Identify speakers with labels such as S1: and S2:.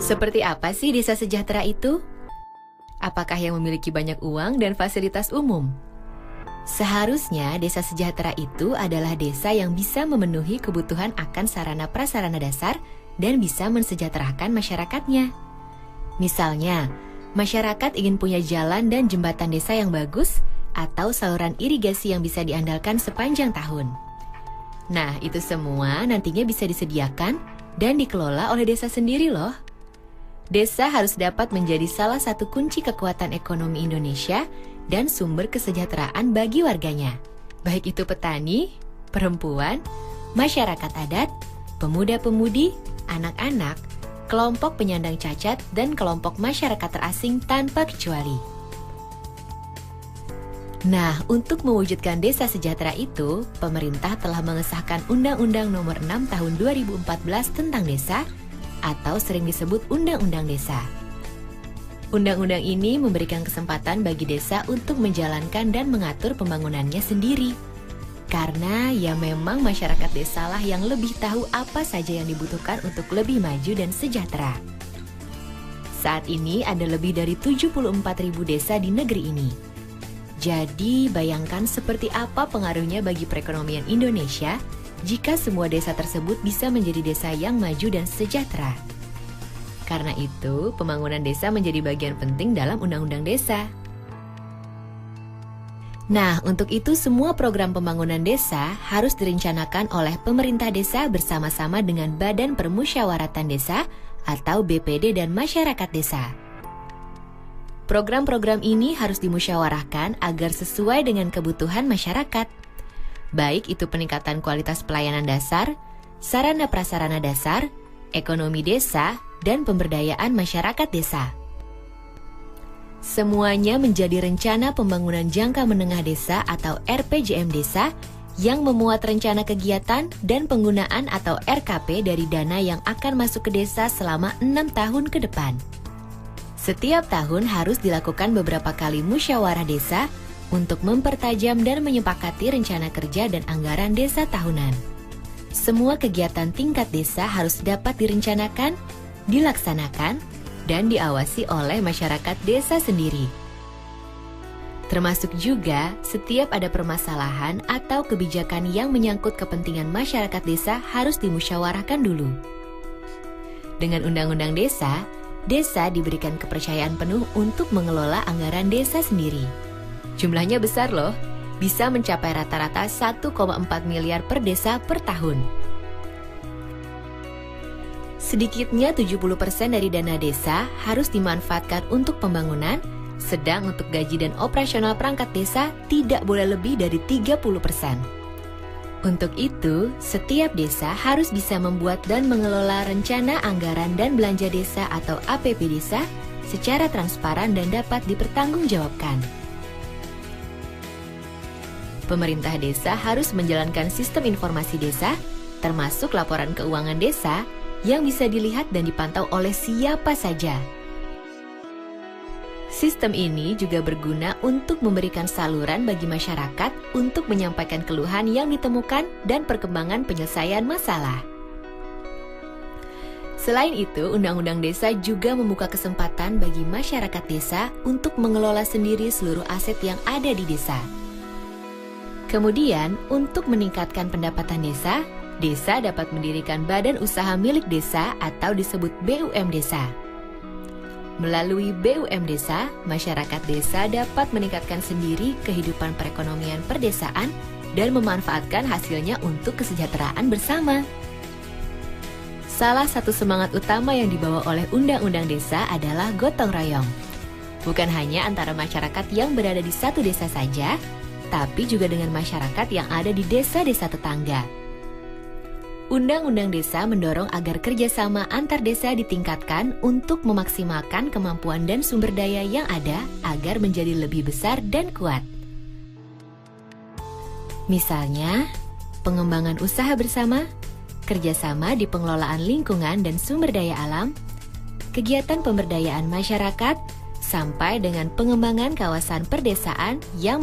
S1: Seperti apa sih desa sejahtera itu? Apakah yang memiliki banyak uang dan fasilitas umum? Seharusnya desa sejahtera itu adalah desa yang bisa memenuhi kebutuhan akan sarana prasarana dasar dan bisa mensejahterakan masyarakatnya. Misalnya, masyarakat ingin punya jalan dan jembatan desa yang bagus atau saluran irigasi yang bisa diandalkan sepanjang tahun. Nah, itu semua nantinya bisa disediakan dan dikelola oleh desa sendiri loh. Desa harus dapat menjadi salah satu kunci kekuatan ekonomi Indonesia dan sumber kesejahteraan bagi warganya. Baik itu petani, perempuan, masyarakat adat, pemuda-pemudi, anak-anak, kelompok penyandang cacat, dan kelompok masyarakat terasing tanpa kecuali. Nah, untuk mewujudkan desa sejahtera itu, pemerintah telah mengesahkan Undang-Undang Nomor 6 Tahun 2014 tentang desa, atau sering disebut Undang-Undang Desa. Undang-undang ini memberikan kesempatan bagi desa untuk menjalankan dan mengatur pembangunannya sendiri. Karena ya memang masyarakat desalah yang lebih tahu apa saja yang dibutuhkan untuk lebih maju dan sejahtera. Saat ini ada lebih dari 74.000 desa di negeri ini. Jadi bayangkan seperti apa pengaruhnya bagi perekonomian Indonesia jika semua desa tersebut bisa menjadi desa yang maju dan sejahtera. Karena itu, pembangunan desa menjadi bagian penting dalam Undang-Undang Desa. Nah, untuk itu semua program pembangunan desa harus direncanakan oleh pemerintah desa bersama-sama dengan Badan Permusyawaratan Desa atau BPD dan masyarakat desa. Program-program ini harus dimusyawarahkan agar sesuai dengan kebutuhan masyarakat. Baik itu peningkatan kualitas pelayanan dasar, sarana prasarana dasar, ekonomi desa, dan pemberdayaan masyarakat desa. Semuanya menjadi rencana pembangunan jangka menengah desa atau RPJM desa yang memuat rencana kegiatan dan penggunaan atau RKP dari dana yang akan masuk ke desa selama 6 tahun ke depan. Setiap tahun harus dilakukan beberapa kali musyawarah desa untuk mempertajam dan menyepakati rencana kerja dan anggaran desa tahunan. Semua kegiatan tingkat desa harus dapat direncanakan, dilaksanakan, dan diawasi oleh masyarakat desa sendiri. Termasuk juga setiap ada permasalahan atau kebijakan yang menyangkut kepentingan masyarakat desa harus dimusyawarahkan dulu. Dengan Undang-Undang Desa, desa diberikan kepercayaan penuh untuk mengelola anggaran desa sendiri. Jumlahnya besar loh, bisa mencapai rata-rata 1,4 miliar per desa per tahun. Sedikitnya 70% dari dana desa harus dimanfaatkan untuk pembangunan, sedang untuk gaji dan operasional perangkat desa tidak boleh lebih dari 30%. Untuk itu, setiap desa harus bisa membuat dan mengelola rencana anggaran dan belanja desa atau APB desa secara transparan dan dapat dipertanggungjawabkan. Pemerintah desa harus menjalankan sistem informasi desa, termasuk laporan keuangan desa, yang bisa dilihat dan dipantau oleh siapa saja. Sistem ini juga berguna untuk memberikan saluran bagi masyarakat untuk menyampaikan keluhan yang ditemukan dan perkembangan penyelesaian masalah. Selain itu, Undang-Undang Desa juga membuka kesempatan bagi masyarakat desa untuk mengelola sendiri seluruh aset yang ada di desa. Kemudian, untuk meningkatkan pendapatan desa, desa dapat mendirikan badan usaha milik desa atau disebut BUM Desa. Melalui BUM Desa, masyarakat desa dapat meningkatkan sendiri kehidupan perekonomian perdesaan dan memanfaatkan hasilnya untuk kesejahteraan bersama. Salah satu semangat utama yang dibawa oleh Undang-Undang Desa adalah gotong royong. Bukan hanya antara masyarakat yang berada di satu desa saja, tapi juga dengan masyarakat yang ada di desa-desa tetangga. Undang-Undang Desa mendorong agar kerjasama antar desa ditingkatkan untuk memaksimalkan kemampuan dan sumber daya yang ada agar menjadi lebih besar dan kuat. Misalnya, pengembangan usaha bersama, kerjasama di pengelolaan lingkungan dan sumber daya alam, kegiatan pemberdayaan masyarakat, sampai dengan pengembangan kawasan perdesaan yang